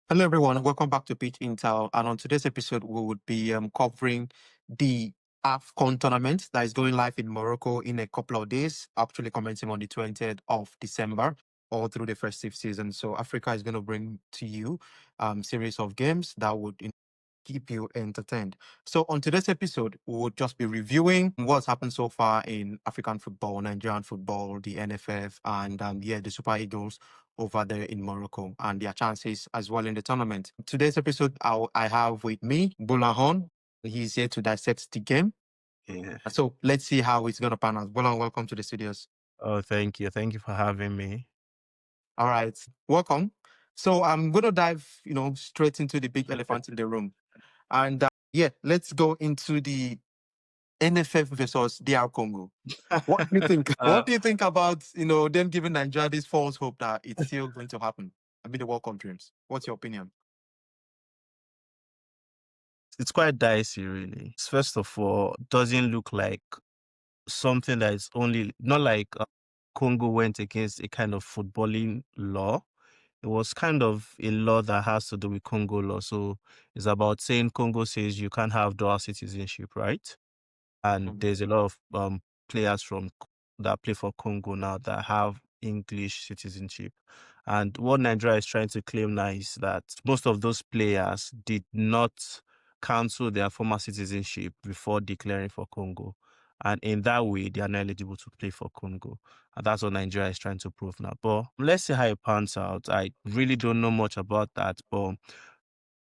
Hello, everyone. Welcome back to Pitch Intel. And on today's episode, we would be covering the AFCON tournament that is going live in Morocco in a couple of days, actually commencing on the 20th of December, all through the festive season. So Africa is going to bring to you series of games that would keep you entertained. So on today's episode, we will just be reviewing what's happened so far in African football, Nigerian football, the NFF, and the Super Eagles over there in Morocco and their chances as well in the tournament. Today's episode, I have with me Gbolahan. He's here to dissect the game. Yeah. So let's see how it's going to pan out. Gbolahan, welcome to the studios. Oh, thank you. Thank you for having me. All right, welcome. So I'm going to dive, straight into the big elephant in the room. And let's go into the NFF versus DR Congo. What do you think? What do you think about them giving Nigeria this false hope that it's still going to happen? I mean, the World Cup dreams. What's your opinion? It's quite dicey, really. First of all, doesn't look like something that is only not like Congo went against a kind of footballing law. It was kind of a law that has to do with Congo law. So it's about saying Congo says you can't have dual citizenship, right? And there's a lot of players that play for Congo now that have English citizenship. And what Nigeria is trying to claim now is that most of those players did not cancel their former citizenship before declaring for Congo. And in that way, they are not eligible to play for Congo. And that's what Nigeria is trying to prove now. But let's see how it pans out. I really don't know much about that. But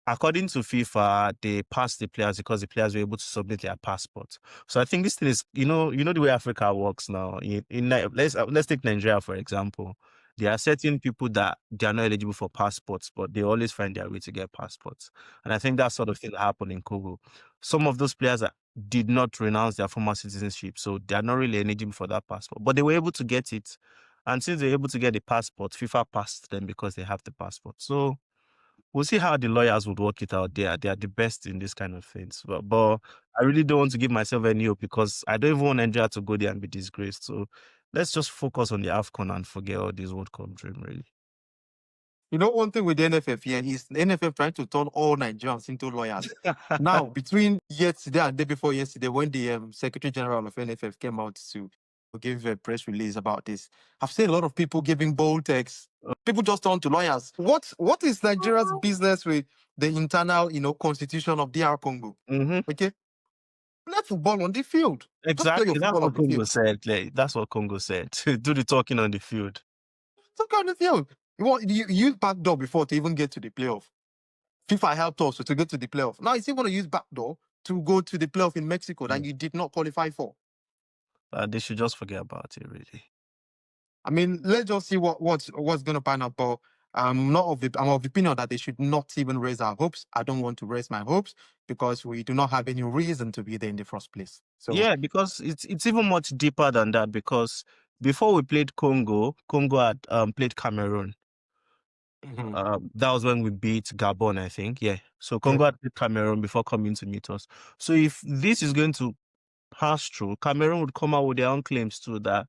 according to FIFA, they passed the players because the players were able to submit their passports. So I think this thing is, the way Africa works now. Let's take Nigeria for example. There are certain people that they are not eligible for passports, but they always find their way to get passports. And I think that sort of thing happened in Congo. Some of those players did not renounce their former citizenship, so they are not really eligible for that passport, but they were able to get it. And since they were able to get the passport, FIFA passed them because they have the passport. So we'll see how the lawyers would work it out. They are the best in this kind of things. But I really don't want to give myself any hope because I don't even want Nigeria to go there and be disgraced. So let's just focus on the AFCON and forget all this World Cup dream, really. One thing with the NFF here is the NFF trying to turn all Nigerians into lawyers. Now, between yesterday and day before yesterday, when the Secretary General of NFF came out to give a press release about this, I've seen a lot of people giving bold text. People just turn to lawyers. What is Nigeria's business with the internal, constitution of DR Congo? Okay, play football on the field. Just play your Exactly. That's football on what the Congo field. said. That's what Congo said. Do the talking on the field. Talk on the field. You use backdoor before to even get to the playoff. FIFA helped us to get to the playoff. Now you still want to use backdoor to go to the playoff in Mexico that you did not qualify for. They should just forget about it, really. I mean, let's just see what's going to pan out. But I'm of the opinion that they should not even raise our hopes. I don't want to raise my hopes because we do not have any reason to be there in the first place. So Yeah, because it's even much deeper than that. Because before we played Congo had played Cameroon. That was when we beat Gabon, I think. Yeah. So Congo had beat Cameroon before coming to meet us. So if this is going to pass through, Cameroon would come out with their own claims too that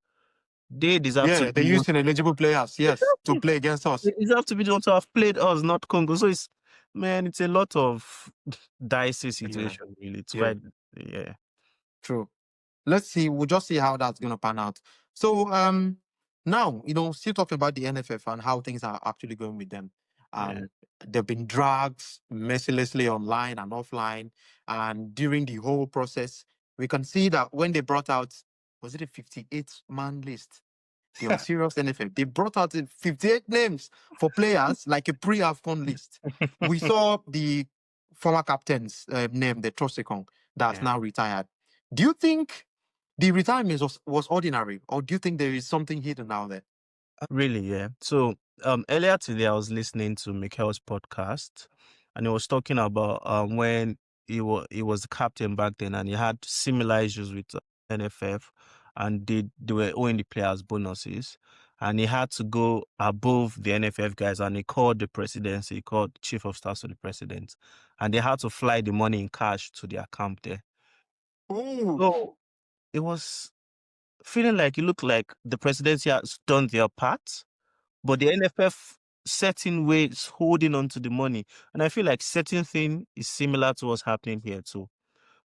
they deserve to they be used ineligible players, yes, to play against us. they deserve to be the ones to have played us, not Congo. So it's a lot of dicey situation, really. It's quite True. Let's see. We'll just see how that's going to pan out. So now, still talking about the NFF and how things are actually going with them. They've been dragged mercilessly online and offline. And during the whole process, we can see that when they brought out, was it a 58-man list? The unserious NFF, they brought out 58 names for players like a pre-AFCON list. We saw the former captain's name, the Troost-Ekong, that's now retired. Do you think the retirement was ordinary, or do you think there is something hidden out there? Really, yeah. So earlier today, I was listening to Mikel's podcast, and he was talking about when he was the captain back then, and he had similar issues with NFF, and they were owing the players bonuses, and he had to go above the NFF guys, and he called the presidency, he called chief of staff to the president, and they had to fly the money in cash to their camp there. So it was feeling like it looked like the presidency has done their part, but the NFF certain ways holding on to the money. And I feel like certain thing is similar to what's happening here too.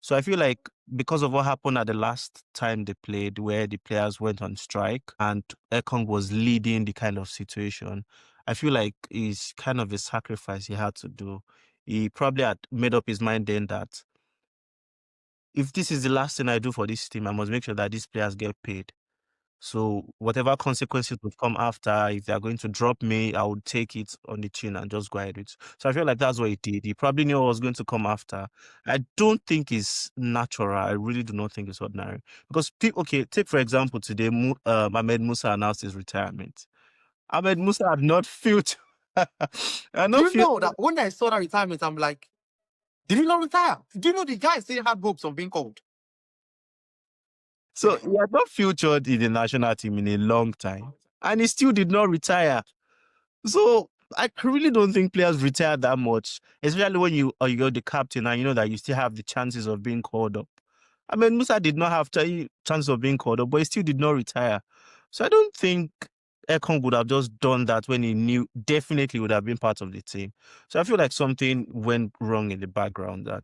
So I feel like because of what happened at the last time they played, where the players went on strike and Ekong was leading the kind of situation, I feel like it's kind of a sacrifice he had to do. He probably had made up his mind then that if this is the last thing I do for this team, I must make sure that these players get paid. So whatever consequences would come after, if they're going to drop me, I would take it on the chin and just go ahead with it. So I feel like that's what he did. He probably knew what was going to come after. I don't think it's natural. I really do not think it's ordinary. Because, okay, take for example, today, Ahmed Musa announced his retirement. Ahmed Musa had not felt... I Do not you feel... know that when I saw that retirement, I'm like, did he not retire? Do you know the guy still had hopes of being called? So he had not featured in the national team in a long time. And he still did not retire. So I really don't think players retire that much, especially when you're the captain and you know that you still have the chances of being called up. I mean, Musa did not have chance of being called up, but he still did not retire. So I don't think Ekong would have just done that when he knew definitely would have been part of the team. So I feel like something went wrong in the background. That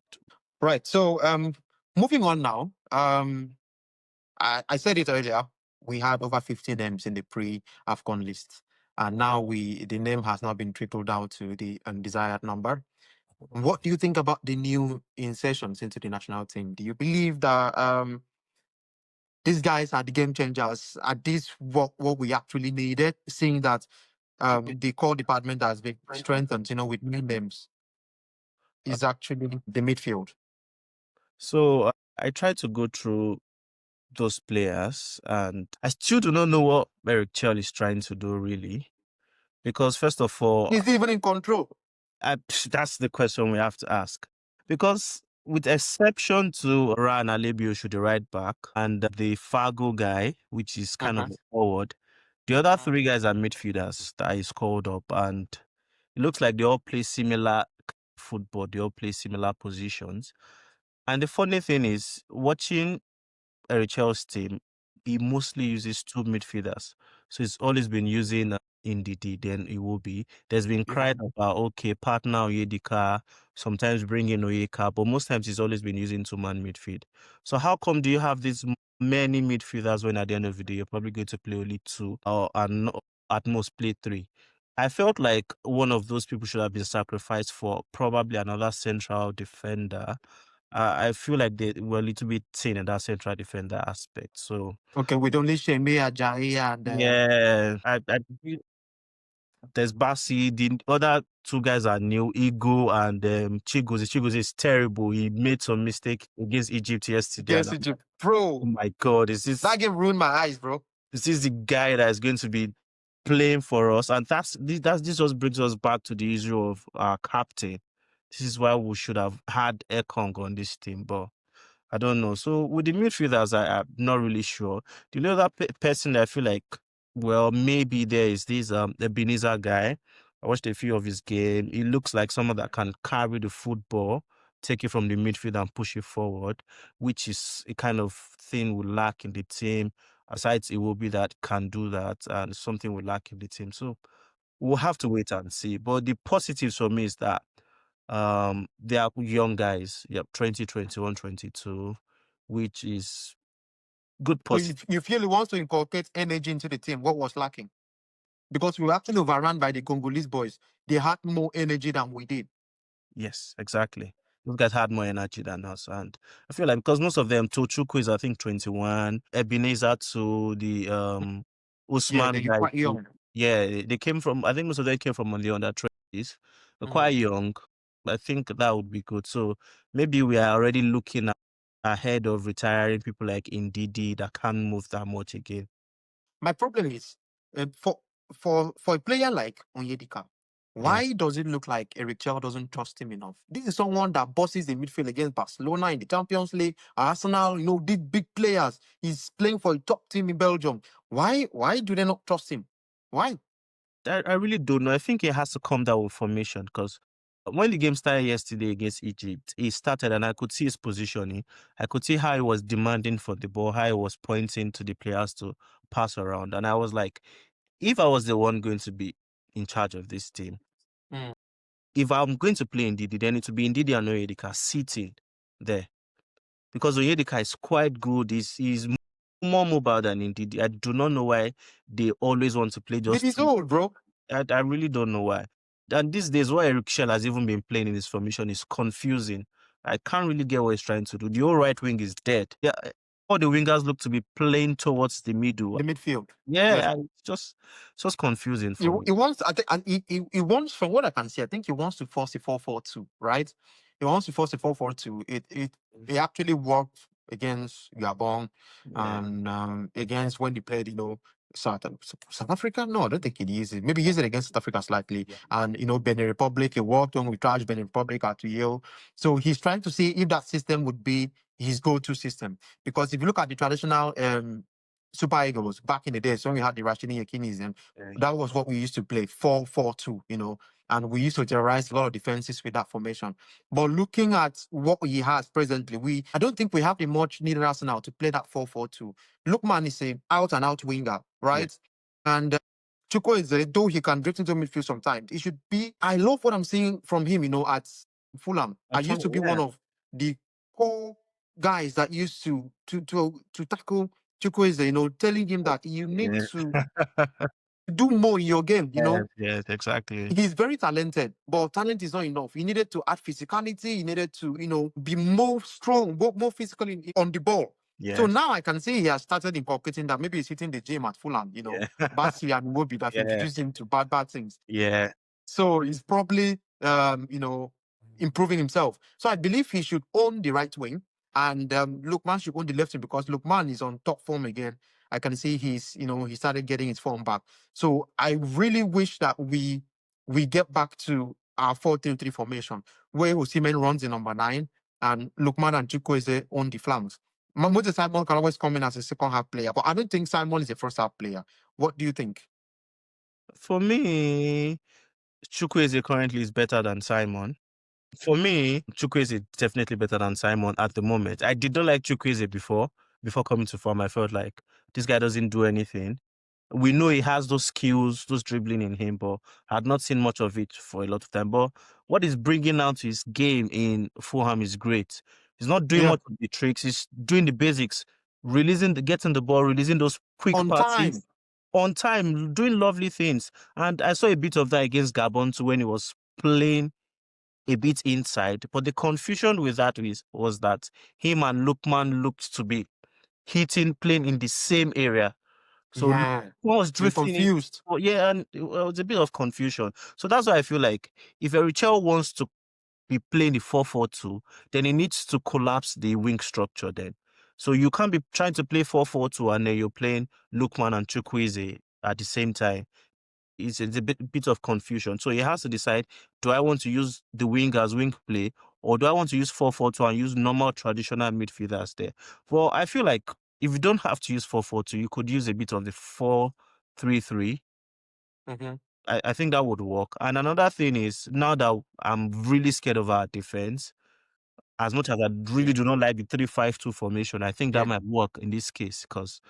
Right. So moving on now. I said it earlier. We had over 50 names in the pre-AFCON list, and now the name has now been trickled down to the undesired number. What do you think about the new insertions into the national team? Do you believe that these guys are the game changers? Are these what we actually needed? Seeing that the core department has been strengthened, with new names, is actually the midfield. so I tried to go through those players, and I still do not know what Eric Chelle is trying to do really. Because first of all, Is he even in control? that's the question we have to ask. Because with exception to Ryan Alebio, should the right back, and the Fargo guy, which is kind of a forward, the other three guys are midfielders that is called up, and it looks like they all play similar football. They all play similar positions. And the funny thing is, watching Chelsea's team, he mostly uses two midfielders. So he's always been using Ndidi, then Iwobi. There's been cried about, okay, partner Oyedika, sometimes bring in Oyeka, but most times he's always been using two-man midfield. So how come do you have these many midfielders when at the end of the day, you're probably going to play only two or at most play three? I felt like one of those people should have been sacrificed for probably another central defender. I feel like they were a little bit thin in that central defender aspect. So Okay, with only Shemi Ajayi and yeah, I feel there's Basi. The other two guys are new, Igo and Chigozie. Chigozie is terrible. He made some mistake against Egypt yesterday. against Egypt. Bro, Oh my God, that game ruined my eyes, bro. is this the guy that is going to be playing for us? And this just brings us back to the issue of our captain. This is why we should have had Ekong on this team, but I don't know. So with the midfielders, I'm not really sure. The only other person that I feel like, well, maybe there is this Ebenezer guy. I watched a few of his game. He looks like someone that can carry the football, take it from the midfield and push it forward, which is a kind of thing we lack in the team. Aside, it will be that can do that, and something we lack in the team. So we'll have to wait and see. But the positives for me is that they are young guys. Yep, 20, 21, 22, which is good So positive. you feel he wants to inculcate energy into the team. What was lacking? Because we were actually overrun by the Congolese boys. They had more energy than we did. Yes, exactly. Those guys had more energy than us. And I feel like because most of them, Tochukwu is I think 21, Ebenezer to the Yeah, Usman they're guy. quite young. Yeah, they came from, I think most of them came from on the under 20s. They're quite young. I think that would be good. So maybe we are already looking ahead of retiring people like Ndidi that can't move that much again. My problem is for a player like Onyedika, why does it look like Eric Chelle doesn't trust him enough? This is someone that bosses the midfield against Barcelona in the Champions League, Arsenal, these big players. He's playing for a top team in Belgium. Why do they not trust him? Why? I really don't know. I think it has to come down with formation because when the game started yesterday against Egypt, he started and I could see his positioning. I could see how he was demanding for the ball, how he was pointing to the players to pass around. And I was like, if I was the one going to be in charge of this team. Mm. If I'm going to play Ndidi, then it will be Ndidi and Onyedika sitting there. Because Onyedika is quite good. He's more mobile than Ndidi. I do not know why they always want to play just Ndidi's old, bro. I really don't know why. And these days, what Eric Chelle has even been playing in his formation is confusing. I can't really get what he's trying to do. The whole right wing is dead. Yeah, all the wingers look to be playing towards the middle. The midfield. Yeah, it's just confusing for me. He wants, I think, and he wants, from what I can see, I think he wants to force a 4-4-2, right? He wants to force a 4-4-2. It actually worked against Gabon and against when they played, South Africa. No, I don't think he used it. Maybe he used it against South Africa slightly, and Benin Republic. He worked when we trashed Benin Republic at Yale. So he's trying to see if that system would be his go-to system. Because if you look at the traditional Super Eagles back in the days when we had the Rashidi Yakinis, that was what we used to play, 4-4-2, and we used to terrorize a lot of defenses with that formation. But looking at what he has presently, I don't think we have the much needed arsenal to play that 4-4-2. Lookman is a out and out winger, right? Yeah. And Chukwueze, though he can drift into midfield sometimes, it should be. I love what I'm seeing from him, at Fulham. I used to be one of the core guys that used to tackle Chukwueze, telling him that you need to do more in your game, Yes, exactly. He's very talented, but talent is not enough. He needed to add physicality. He needed to, be more strong, more physically on the ball. Yes. So now I can see he has started inculcating that. Maybe he's hitting the gym at Fulham, Basi and Mobi that introduced him to bad things. Yeah. So he's probably, improving himself. So I believe he should own the right wing. And Lookman should own the left wing because Lookman is on top form again. I can see he started getting his form back. So I really wish that we get back to our 4-3-3 formation where Osimhen runs in number 9 and Lookman and Chukwueze on the flanks. Mahmoud Simon can always come in as a second half player, but I don't think Simon is a first half player. What do you think? For me, Chukwueze currently is better than Simon. For me, Chukwueze is definitely better than Simon at the moment. I did not like Chukwueze before coming to form. I felt like this guy doesn't do anything. We know he has those skills, those dribbling in him, but I had not seen much of it for a lot of time. But what he's bringing out to his game in Fulham is great. He's not doing much of the tricks. He's doing the basics, getting the ball, releasing those quick passes. On time, doing lovely things. And I saw a bit of that against Gabon too when he was playing a bit inside. But the confusion with that was that him and Lookman looked to be playing in the same area. So Lookman was drifting. Confused. And it was a bit of confusion. So that's why I feel like if Erichel wants to be playing the 4-4-2, then he needs to collapse the wing structure then. So you can't be trying to play 4-4-2 and then you're playing Lookman and Chukwueze at the same time. It's a bit of confusion. So he has to decide, do I want to use the wing as wing play or do I want to use 4-4-2 and use normal traditional midfielders there? Well, I feel like if you don't have to use 4-4-2, you could use a bit of the 4-3-3. Mm-hmm. I think that would work. And another thing is, now that I'm really scared of our defense, as much as I really do not like the 3-5-2 formation, I think that might work in this case because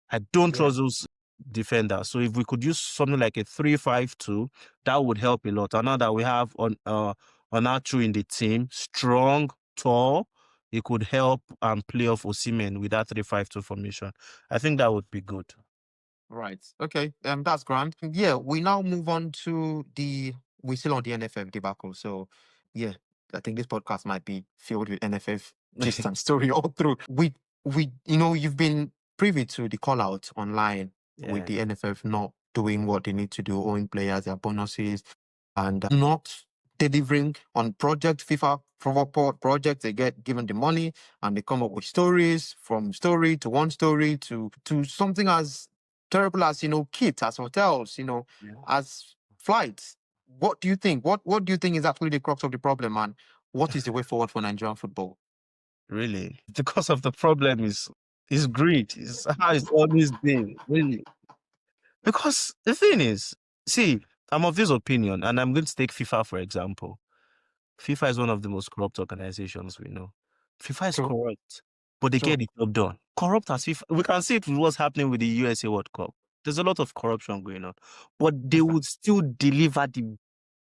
I don't trust those defenders. So if we could use something like a 3-5-2, that would help a lot. And now that we have Onachu in the team, strong, tall, it could help play off Osimhen with that 3-5-2 formation. I think that would be good. Right. Okay. That's grand. Yeah, we now move on to we're still on the NFF debacle. So yeah, I think this podcast might be filled with NFF gist and story all through. We you've been privy to the call out online with the NFF not doing what they need to do, owing players their bonuses and not delivering on FIFA projects. They get given the money and they come up with stories, from story to one story to something as terrible as kits, as hotels, as flights. What do you think? What do you think is actually the crux of the problem, and what is the way forward for Nigerian football? Really, the cause of the problem is greed. It's how it's always been, really. Because the thing is, see, I'm of this opinion, and I'm going to take FIFA for example. FIFA is one of the most corrupt organizations we know. FIFA is corrupt, but they get the job done. Corrupt as FIFA. We can see it with what's happening with the USA World Cup. There's a lot of corruption going on, but they would still deliver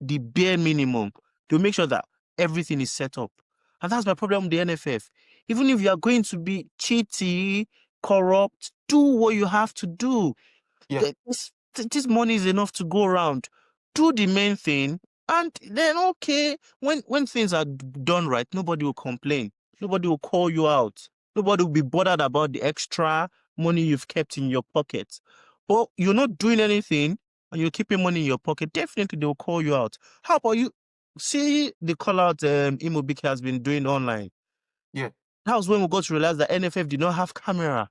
the bare minimum. They'll make sure that everything is set up. And that's my problem with the NFF. Even if you are going to be cheaty, corrupt, do what you have to do. Yeah. This money is enough to go around. Do the main thing, and then okay, when things are done right, nobody will complain. Nobody will call you out. Nobody will be bothered about the extra money you've kept in your pocket. But you're not doing anything and you're keeping money in your pocket, definitely they will call you out. How about you? See the call out Imobike has been doing online. Yeah. That was when we got to realize that NFF did not have camera.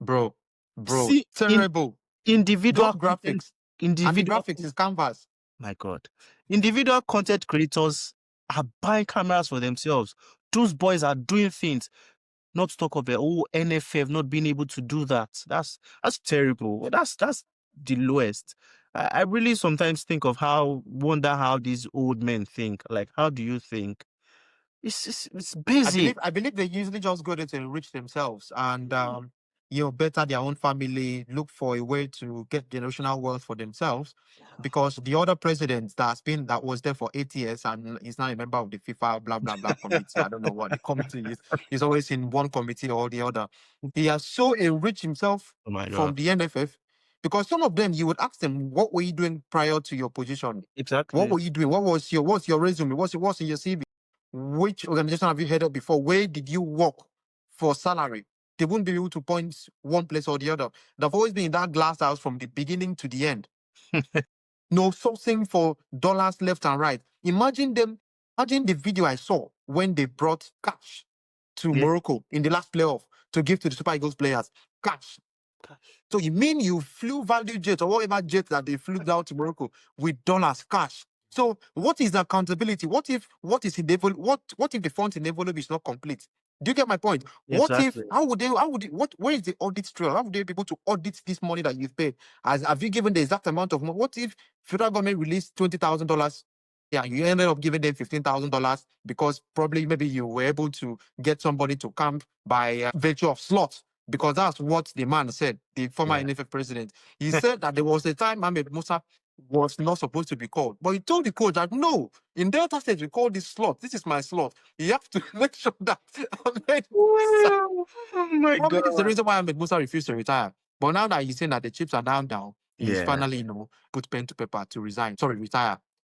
Bro, See, terrible. individual Just graphics. And the individual graphics is canvas. My God. Individual content creators are buying cameras for themselves. Those boys are doing things. Not to talk of the whole NFF not being able to do that. That's terrible. That's the lowest. I really sometimes wonder how these old men think. Like, how do you think? It's busy. I believe they usually just go there to enrich themselves and better their own family, look for a way to get generational wealth for themselves. Because the other president that was there for 8 years and is now a member of the FIFA blah blah blah committee. I don't know what the committee is. He's always in one committee or the other. He has so enriched himself Oh my from God. the NFF. Because some of them, you would ask them, what were you doing prior to your position? Exactly. What were you doing? What's your resume? What's in your CV? Which organization have you heard of before? Where did you work for salary? They wouldn't be able to point one place or the other. They've always been in that glass house from the beginning to the end. No sourcing for dollars left and right. Imagine the video I saw when they brought cash to Morocco in the last playoff to give to the Super Eagles players. Cash. So you mean you flew value jet or whatever jet that they flew down to Morocco with dollars, cash? So what is the accountability? What if what if the funds in envelope is not complete? Do you get my point? Exactly. Where is the audit trail? How would they be able to audit this money that you've paid? Have you given the exact amount of money? What if federal government released $20,000? Yeah, you ended up giving them $15,000 because probably maybe you were able to get somebody to camp by virtue of slots. Because that's what the man said, the former NFF president. He said that there was a time Ahmed Musa was not supposed to be called. But he told the coach that, no, in Delta State, we call this slot. This is my slot. You have to make sure that Ahmed Musa... Oh my God. This is the reason why Ahmed Musa refused to retire. But now that he's saying that the chips are down, he's finally, put pen to paper to retire.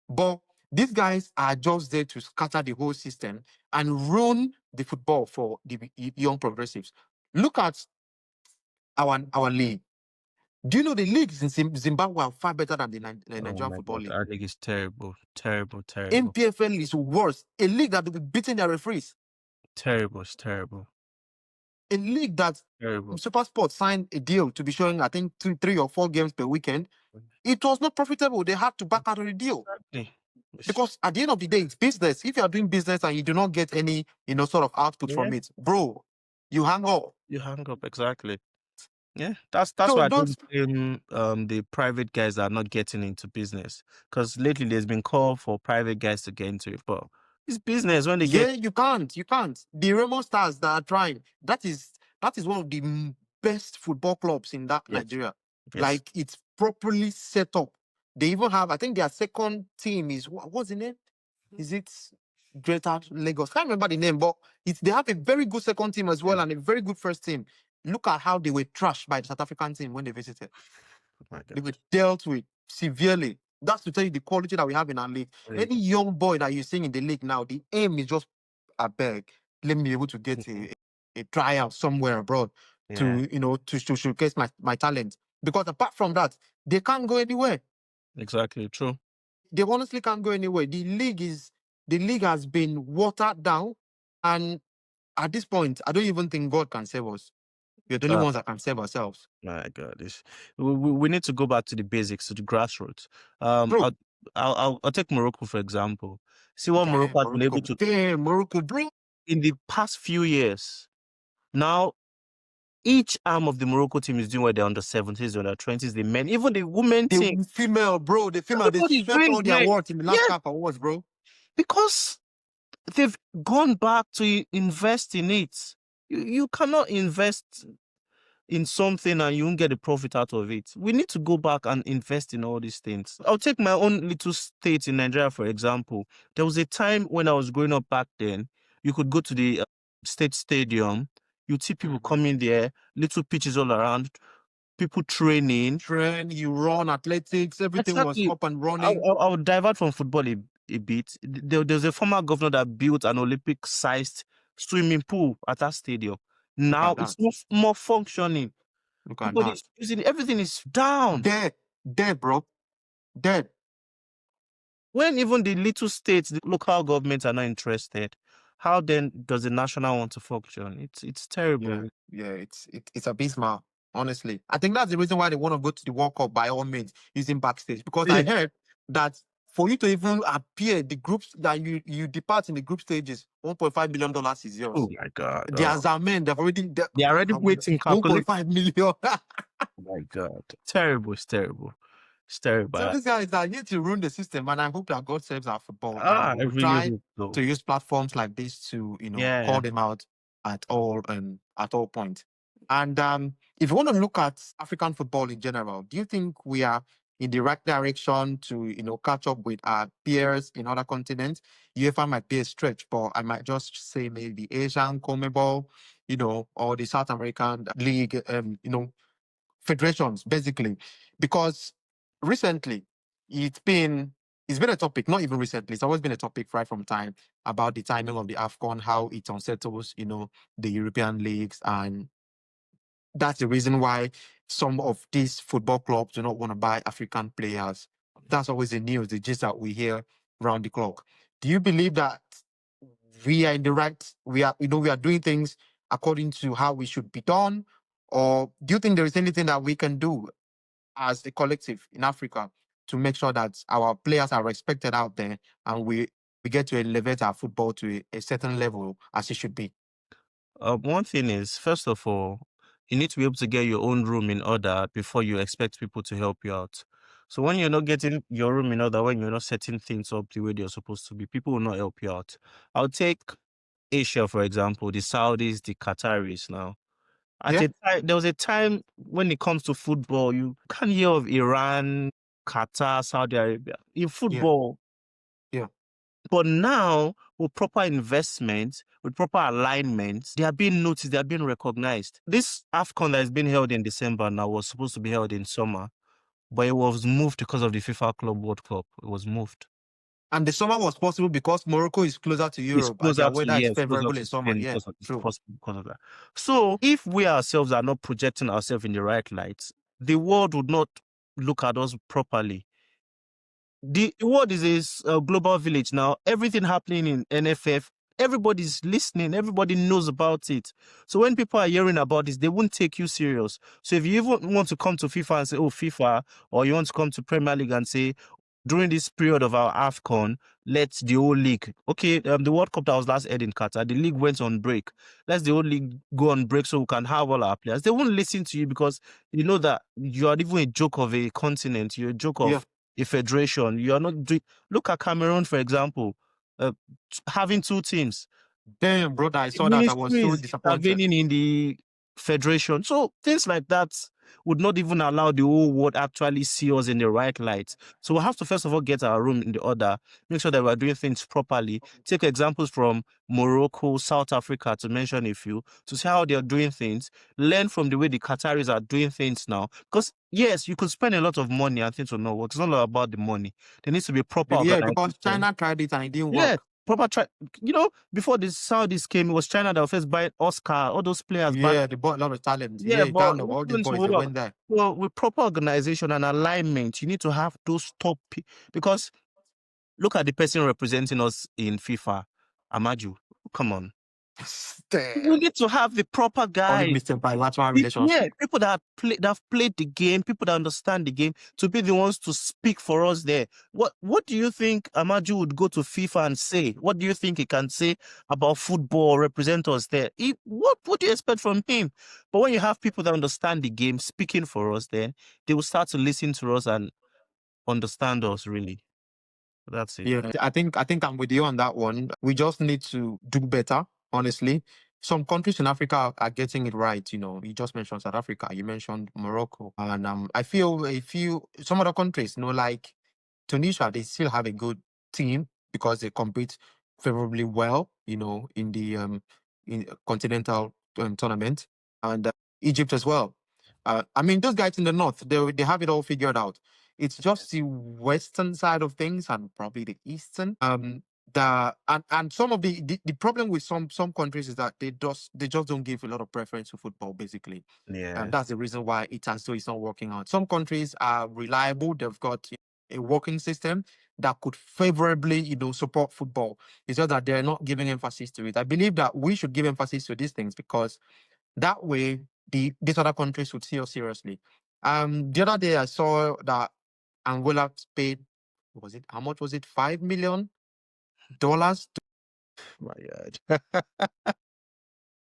But these guys are just there to scatter the whole system and ruin the football for the young progressives. Look at our league. Do you know the leagues in Zimbabwe are far better than the Nigerian Football League? Our league is terrible. MPFL is worse. A league that will be beating their referees. Terrible. It's terrible. A league that Super Sport signed a deal to be showing, I think, 3 or 4 games per weekend. It was not profitable. They had to back out of the deal. Exactly. Because at the end of the day, it's business. If you are doing business and you do not get any, sort of output from it, bro, you hang up. Exactly. Yeah, that's why I don't blame the private guys that are not getting into business. Because lately there's been call for private guys to get into it, but it's business when they get. You can't. The Remo Stars that are trying, that is one of the best football clubs in that Nigeria. Yes. Like, it's properly set up. They even have, I think their second team is, what's the name? Is it Greater Lagos? Can't remember the name, but they have a very good second team as well and a very good first team. Look at how they were trashed by the South African team when they visited. They were dealt with severely. That's to tell you the quality that we have in our league. Any young boy that you're seeing in the league now, the aim is just, I beg, let me be able to get a tryout somewhere abroad to showcase my talent. Because apart from that, they can't go anywhere. Exactly, true. They honestly can't go anywhere. The league has been watered down, and at this point, I don't even think God can save us. We're the only ones that can save ourselves. My God, we need to go back to the basics, to the grassroots. I'll take Morocco for example. See what Morocco has been able to. Morocco, bro. In the past few years, now each arm of the Morocco team is doing what they're under 70s, under 20s, the men, even the women team. The female, bro. The female, they swept all their awards in the last couple awards, bro. Because they've gone back to invest in it. You cannot invest in something and you won't get a profit out of it. We need to go back and invest in all these things. I'll take my own little state in Nigeria, for example. There was a time when I was growing up back then, you could go to the state stadium, you'd see people coming there, little pitches all around, people training. Train, you run, athletics, everything was Exactly. up and running. I would divert from football a bit. There's a former governor that built an Olympic-sized swimming pool at that stadium. Look Now at it's that. more functioning. Look at that. Nobody's using it. Everything is down. Dead, bro. Dead. When even the little states, the local governments are not interested, how then does the national want to function? It's terrible. Yeah, it's abysmal, honestly. I think that's the reason why they want to go to the World Cup by all means, using backstage. Because I heard that for you to even appear, the groups that you depart in the group stages, $1.5 million is yours. Oh my God. The Azamen, they're already waiting, calculating. 1.5 million. Oh my God. Terrible. It's terrible. It's terrible. So these guys are here to ruin the system, and I hope that God saves our football. I We'll really try hope so. to use platforms like this to, call them out at all points. And if you want to look at African football in general, do you think we are in the right direction to, catch up with our peers in other continents? UEFA might be a stretch, but I might just say maybe Asian, CONMEBOL, or the South American League, federations, basically, because recently it's been a topic, not even recently, it's always been a topic right from time about the timing of the AFCON, how it unsettles, the European leagues. And that's the reason why some of these football clubs do not want to buy African players. That's always the news, the gist that we hear round the clock. Do you believe that we are in the right, we are doing things according to how we should be done? Or do you think there is anything that we can do as a collective in Africa to make sure that our players are respected out there and we get to elevate our football to a certain level as it should be? One thing is, first of all, you need to be able to get your own room in order before you expect people to help you out. So when you're not getting your room in order, when you're not setting things up the way they're supposed to be, people will not help you out. I'll take Asia, for example, the Saudis, the Qataris now. There was a time when it comes to football, you can't hear of Iran, Qatar, Saudi Arabia in football. Yeah. But now, with proper investment, with proper alignment, they are being noticed, they are being recognized. This AFCON that has been held in December now was supposed to be held in summer, but it was moved because of the FIFA Club World Cup. It was moved. And the summer was possible because Morocco is closer to Europe. It's closer and their weather is favorable in summer. Spain Yeah, true. because of that. So if we ourselves are not projecting ourselves in the right light, the world would not look at us properly. The world is a global village now. Everything happening in NFF, everybody's listening. Everybody knows about it. So when people are hearing about this, they won't take you serious. So if you even want to come to FIFA and say, oh, FIFA, or you want to come to Premier League and say, during this period of our AFCON, let the whole league, okay, the World Cup that was last held in Qatar, the league went on break. Let the whole league go on break so we can have all our players. They won't listen to you because you know that you are even a joke of a continent. You're a joke of a federation. You are not doing. Look at Cameroon, for example, having two teams. Damn, brother, I saw that. I was so disappointed. Intervening in the federation. So things like that would not even allow the whole world actually see us in the right light. So we have to first of all get our room in the order, make sure that we're doing things properly. Take examples from Morocco, South Africa, to mention a few, to see how they're doing things. Learn from the way the Qataris are doing things now. Because yes, you could spend a lot of money and things will not work. It's not all about the money. There needs to be proper organization. Because China tried it and it didn't work. Proper before the Saudis came, it was China that was first buying Oscar, all those players. They bought a lot of talent. But all these boys, they went there. Well, with proper organization and alignment, you need to have those top because look at the person representing us in FIFA, Amaju. Come on. We need to have the proper guys. Bilateral relationship. People that have played the game, people that understand the game, to be the ones to speak for us there. What do you think Amaju would go to FIFA and say? What do you think he can say about football, represent us there? What do you expect from him? But when you have people that understand the game speaking for us there, they will start to listen to us and understand us really. That's it. Yeah, I think I'm with you on that one. We just need to do better, honestly. some countries in Africa are getting it right. You just mentioned South Africa, you mentioned Morocco, and I feel some other countries, like Tunisia, they still have a good team because they compete favorably well, in the in continental tournament, and Egypt as well. I mean, those guys in the north, they have it all figured out. It's just the western side of things and probably the eastern. And some of the problem with some countries is that they just don't give a lot of preference to football, basically. Yeah. That's the reason why it's not working out. Some countries are reliable. They've got a working system that could favorably, support football. It's just that they're not giving emphasis to it. I believe that we should give emphasis to these things because that way these other countries would see us seriously. The other day I saw that Angola paid, was it, how much was it? $5 million. My God.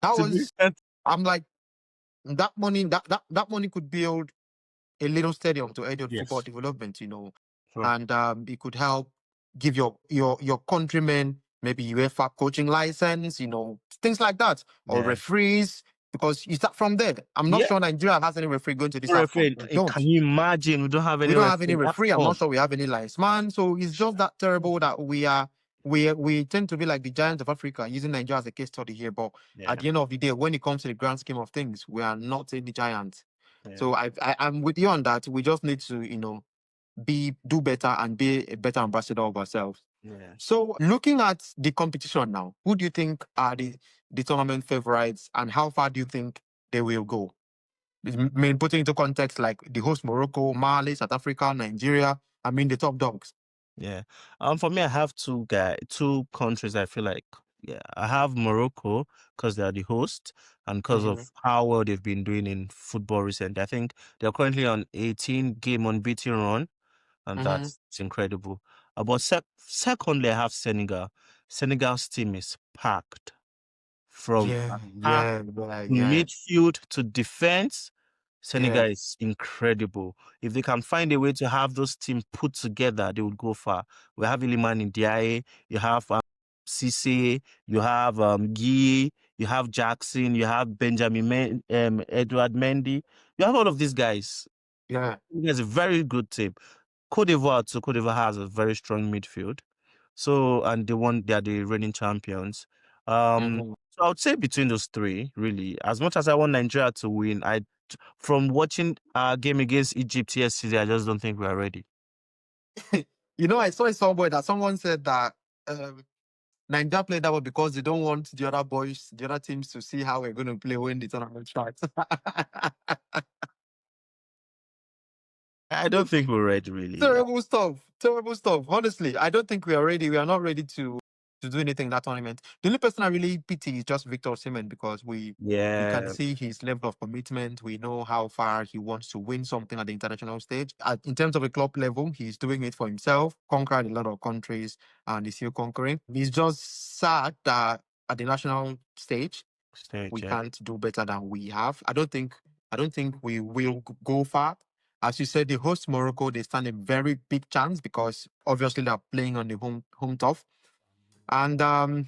That To be was, I'm like, that money could build a little stadium to aid your football yes. development, Sure. and it could help give your countrymen maybe UEFA coaching license, things like that, or Yeah. referees, because you start from there. I'm not Yeah. sure Nigeria has any referee going to this AFCON. Referee, We don't. can you imagine? We don't have We any don't have any referee in referee. I'm AFCON. not sure we have any linesman. So it's just that terrible that we tend to be like the giants of Africa, using Nigeria as a case study here. But at Yeah. the end of the day, when it comes to the grand scheme of things, we are not any giants. Yeah. So I'm with you on that. We just need to, do better and be a better ambassador of ourselves. Yeah. So looking at the competition now, who do you think are the tournament favorites and how far do you think they will go? I mean, putting into context like the host Morocco, Mali, South Africa, Nigeria, I mean the top dogs. Yeah. For me, I have two countries I feel like, yeah, I have Morocco because they are the host and because Mm-hmm. of how well they've been doing in football recently. I think they're currently on 18 game unbeaten run, and Mm-hmm. that's incredible. But secondly, I have Senegal. Senegal's team is packed from Yeah, attack yeah, to yeah, midfield to defense. yeah, Senegal is incredible. If they can find a way to have those teams put together, they would go far. We have Iliman Ndiaye, you have Cisse, you have Guy, you have Jackson, you have Edward Mendy. You have all of these guys. yeah. It's a very good team. Cote d'Ivoire has a very strong midfield. So, and they are the reigning champions. Mm-hmm. So I would say between those three, really. As much as I want Nigeria to win, from watching our game against Egypt yesterday, I just don't think we are ready. I saw somewhere that someone said that Nigeria played that way because they don't want the other teams to see how we're going to play when the tournament starts. I don't think we're ready, really. Terrible stuff. Terrible stuff. Honestly, I don't think we are ready. We are not ready to do anything in that tournament. The only person I really pity is just Victor Osimhen because we can Yeah, see his level of commitment. We know how far he wants to win something at the international stage. In terms of a club level, he's doing it for himself, conquered a lot of countries, and he's still conquering. It's just sad that at the national stage, we stage, yeah. can't do better than we have. I don't think we will go far. As you said, the host Morocco, they stand a very big chance because obviously they're playing on the home turf. And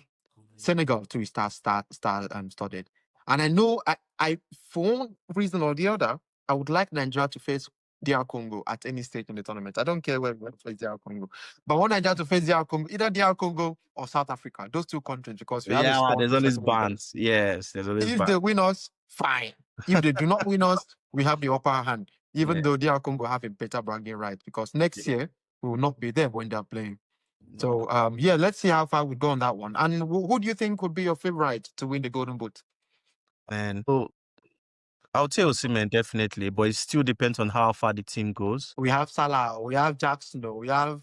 Senegal too is started. And I know I for one reason or the other, I would like Nigeria to face DR Congo at any stage in the tournament. I don't care where we face DR Congo. But I want Nigeria to face DR Congo, either DR Congo or South Africa, those two countries, because we have a Yeah, strong there's always defensive movement. bands. Yes, there's always If they bands. win us, fine. If they do not win us, we have the upper hand. Even Yeah, though DR Congo have a better bragging right, because next yeah. year we will not be there when they're playing. No, So yeah, let's see how far we go on that one. And who do you think would be your favorite to win the Golden Boot? man. So I would say Osimhen definitely, but it still depends on how far the team goes. We have Salah, we have Jackson, we have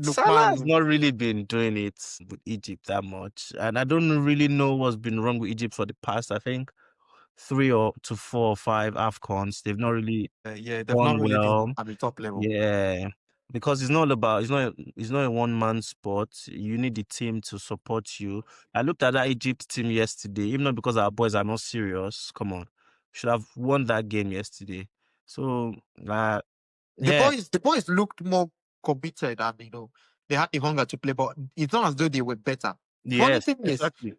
Salah has Lukman. not really been doing it with Egypt that much, and I don't really know what's been wrong with Egypt for the past, I think, 3 or 4 or 5 AFCONs. They've not really Yeah, they've not done really been well. at the top level. Yeah, because it's not a one-man sport. You need the team to support you. I looked at that Egypt team yesterday, even though because our boys are not serious. Come on, should have won that game yesterday. So, The yeah, boys, the boys looked more committed and they had the hunger to play, but it's not as though they were better. Funny yes, thing is, exactly.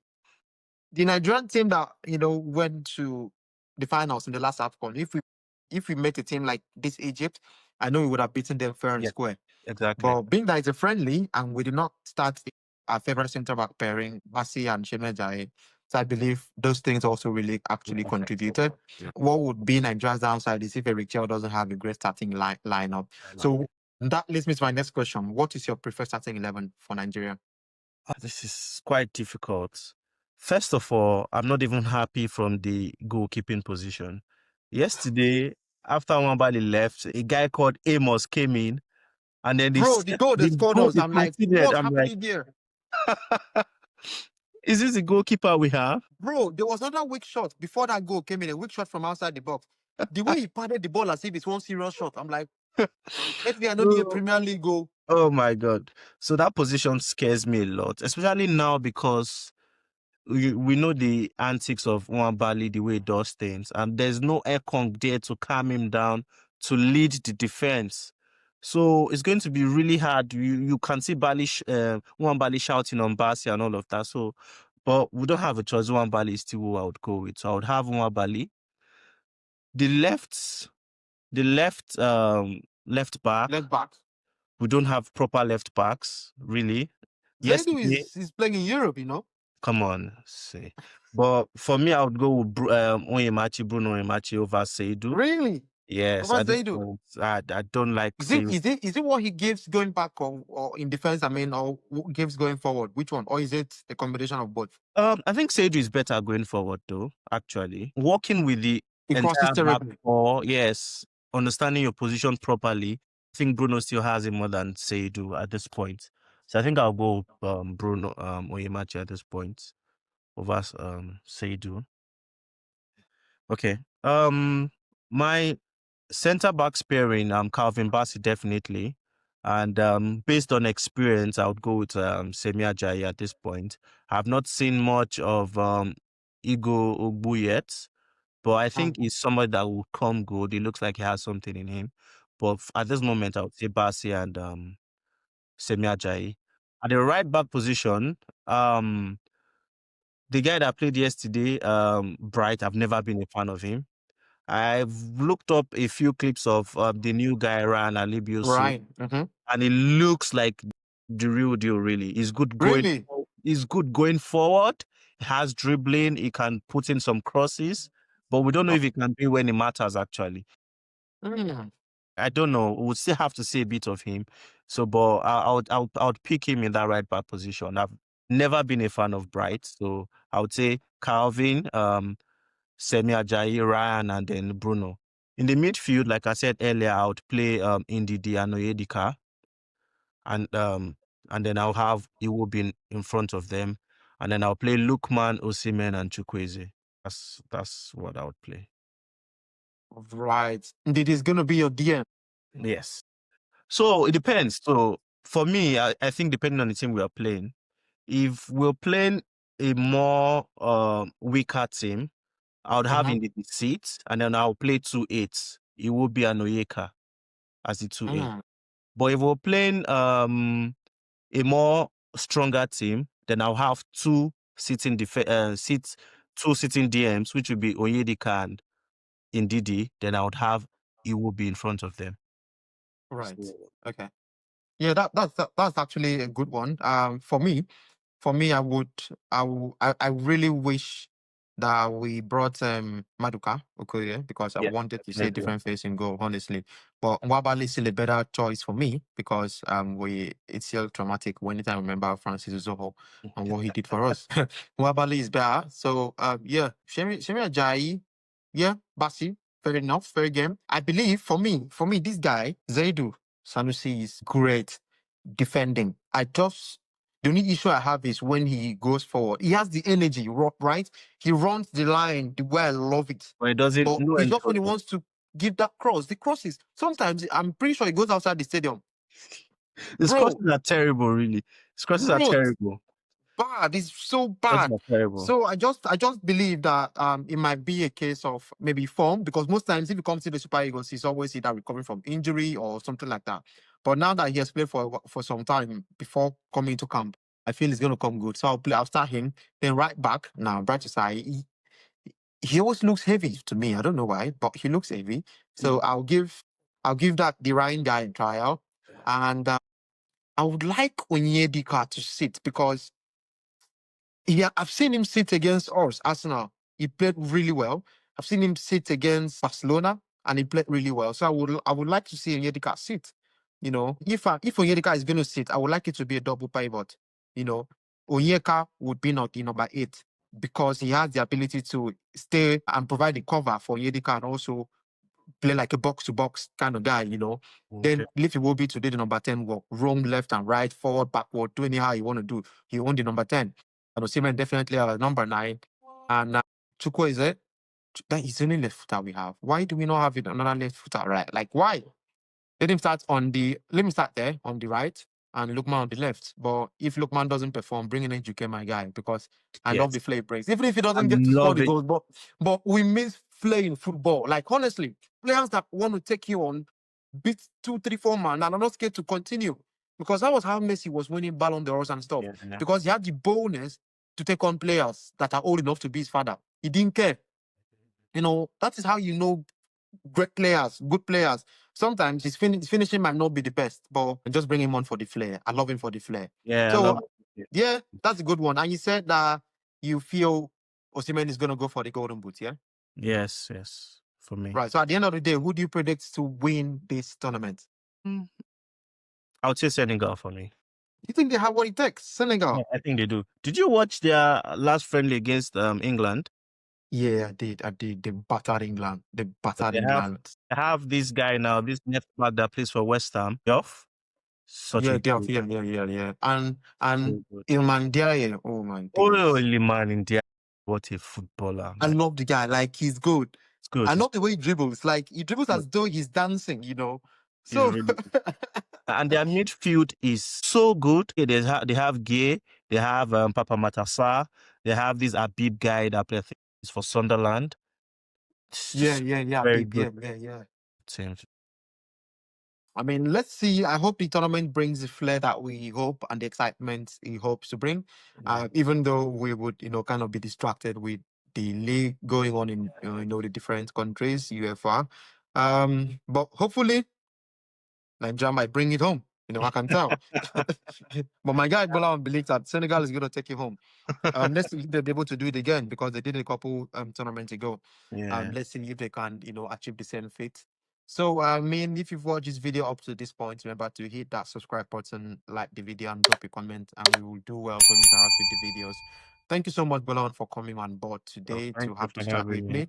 the Nigerian team that went to the finals in the last AFCON, if we met a team like this Egypt, I know we would have beaten them fair and Yeah, square. exactly. But being that it's a friendly and we did not start our favorite centre back pairing, Basi and Shemejae, so I believe those things also really actually contributed. Yeah. What would be Nigeria's downside is if Eric Chelle doesn't have a great starting lineup. So that leads me to my next question. What is your preferred starting 11 for Nigeria? This is quite difficult. First of all, I'm not even happy from the goalkeeping position. Yesterday, after Nwabali left, a guy called Amos came in, and then Bro, the goal they the scored goal us, he I'm like, conceded. what's I'm like, happening there? is this the goalkeeper we have? Bro, there was another weak shot before that goal came in, a weak shot from outside the box. The way he patted the ball as if it's one serious shot, I'm like, let me, I know the Premier League goal. Oh my God. So that position scares me a lot, especially now because we know the antics of Nwabali, the way he does things, and there's no AFCON there to calm him down, to lead the defense. So it's going to be really hard. You can see Nwabali shouting on Basi and all of that. So, but we don't have a choice. Nwabali is still who I would go with. So I would have Nwabali. The left back. Left back. We don't have proper left backs, really. Zaidu Yesterday, is playing in Europe, come on, say. But for me, I would go with Bruno Onyemachi over Seidu. Really? Yes, Over at this Zaidu? point, I don't like Is it, Seidu. is it what he gives going back or in defense, or what gives going forward? Which one? Or is it a combination of both? I think Seidu is better going forward, though, actually. Working with the It crosses entire back terribly. four, yes, understanding your position properly. I think Bruno still has it more than Seidu at this point. So I think I'll go Bruno Onyemachi at this point over Seidu. Okay. My center back pairing, Calvin Bassey definitely, and based on experience, I would go with Semi Ajayi at this point. I've not seen much of Igo Ogbu yet, but I think he's somebody that will come good. He looks like he has something in him. But at this moment, I would say Bassey and Semi Ajayi. At the right back position, the guy that played yesterday, Bright, I've never been a fan of him. I've looked up a few clips of the new guy, Ryan Alibiosu, Right. and it looks like the real deal, really. He's good Really? going forward. He has dribbling. He can put in some crosses, but we don't know if he can be when it matters, actually. Mm. I don't know. We'll still have to see a bit of him. So, but I would pick him in that right back position. I've never been a fan of Bright, so I would say Calvin, Semi Ajayi, Ryan, and then Bruno. In the midfield, like I said earlier, I would play Ndidi and Oyedika, and then I'll have Iwobi in front of them, and then I'll play Lukman, Osimhen, and Chukwueze. That's what I would play. Right. Indeed, it's going to be your DM. Yes. So it depends. So for me, I think depending on the team we are playing, if we're playing a more weaker team, I would have in the seats, and then I'll play 2-8. It will be an Oyeka as the 2-8. But if we're playing a more stronger team, then I'll have two sitting DMs, which would be Onyedika and Ndidi. Then I would have Iwobi in front of them. Right. Okay. Yeah, that's actually a good one. For me, I really wish that we brought Maduka Okoye because I wanted to see a different face in goal, honestly. But Nwabali is still a better choice for me because it's still traumatic when I remember Francis Uzoho and what he did for us. Nwabali is better. So yeah, Shemi Ajayi, yeah, Basi, fair enough, fair game. I believe for me, this guy, Zaidu Sanusi is great defending. The only issue I have is when he goes forward. He has the energy, right? He runs the line the way I love it. But it doesn't. But it's just when he wants to give that cross. The crosses, sometimes I'm pretty sure he goes outside the stadium. His crosses are terrible, really. His crosses are terrible. Bad. It's so bad. So I just believe that it might be a case of maybe form, because most times if he comes to the Super Eagles, he's always either recovering from injury or something like that. But now that he has played for some time before coming to camp, I feel it's going to come good. So I'll start him. Then right back now, Bright Side. He always looks heavy to me. I don't know why, but he looks heavy. So I'll give that the Ryan guy a trial, and I would like Onyedika to sit because I've seen him sit against us, Arsenal. He played really well. I've seen him sit against Barcelona, and he played really well. So I would like to see Onyedika sit. You know, if Onyedika is going to sit, I would like it to be a double pivot. You know, Onyeka would be not the number 8 because he has the ability to stay and provide the cover for Onyedika and also play like a box to box kind of guy, you know. Okay. Then leave it will be to do the number 10 work, roam left and right, forward, backward, do anyhow you want to do. He owned the number 10. And Osimhen definitely have a number 9. And Chukwu is it? That is the only left footer we have. Why do we not have it another left footer, right? Like why? Let me start there on the right and Lukman on the left. But if Lukman doesn't perform, bring in Ejuke, my guy, because I love the play breaks. Even if he doesn't get to score the goals, but we miss playing football. Like honestly, players that want to take you on, beat 2, 3, 4 man, and are not scared to continue. Because that was how Messi was winning Ballon d'Ors and stuff. Yeah. Because he had the boldness to take on players that are old enough to be his father. He didn't care. You know, that is how you know great players, good players. Sometimes his finishing might not be the best, but just bring him on for the flair. I love him for the flair. Yeah, I So, love it. yeah, that's a good one. And you said that you feel Osimhen is going to go for the Golden Boot, yeah? Yes, for me. Right. So at the end of the day, who do you predict to win this tournament? I would say Senegal for me. You think they have what it takes? Senegal? Yeah, I think they do. Did you watch their last friendly against England? Yeah, I did. They battered England. They battered They England. have this guy now, this left back that plays for West Ham. Yoff. Such a good. Yeah. And So good. Ilman Diaye, oh my days. Holy man, India. What a footballer. I love the guy. Like he's good. It's good. I love the way he dribbles. Like he dribbles as though he's dancing, you know. So Really and their midfield is so good. They have Gay, they have Papa Matassa, they have this Abib guy that plays for Sunderland. yeah, very Abib, good yeah. team. I mean, let's see. I hope the tournament brings the flair that we hope and the excitement he hopes to bring. Even though we would, you know, kind of be distracted with the league going on in, you know, the different countries, UEFA. But hopefully, Nigeria might bring it home. You know, I can tell. But my guy Gbolahan believes that Senegal is going to take it home. Let's see if they'll be able to do it again because they did it a couple tournaments ago. Let's see if they can, you know, achieve the same feat. So, I mean, if you've watched this video up to this point, remember to hit that subscribe button, like the video, and drop a comment, and we will do well to interact with the videos. Thank you so much, Gbolahan, for coming on board today to have this chat with me.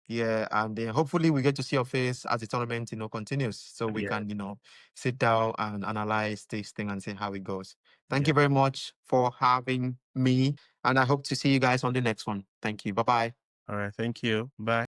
Yeah, and hopefully we get to see your face as the tournament, you know, continues, so we can, you know, sit down and analyze this thing and see how it goes. Thank you very much for having me, and I hope to see you guys on the next one. Thank you. Bye-bye. All right, thank you. Bye.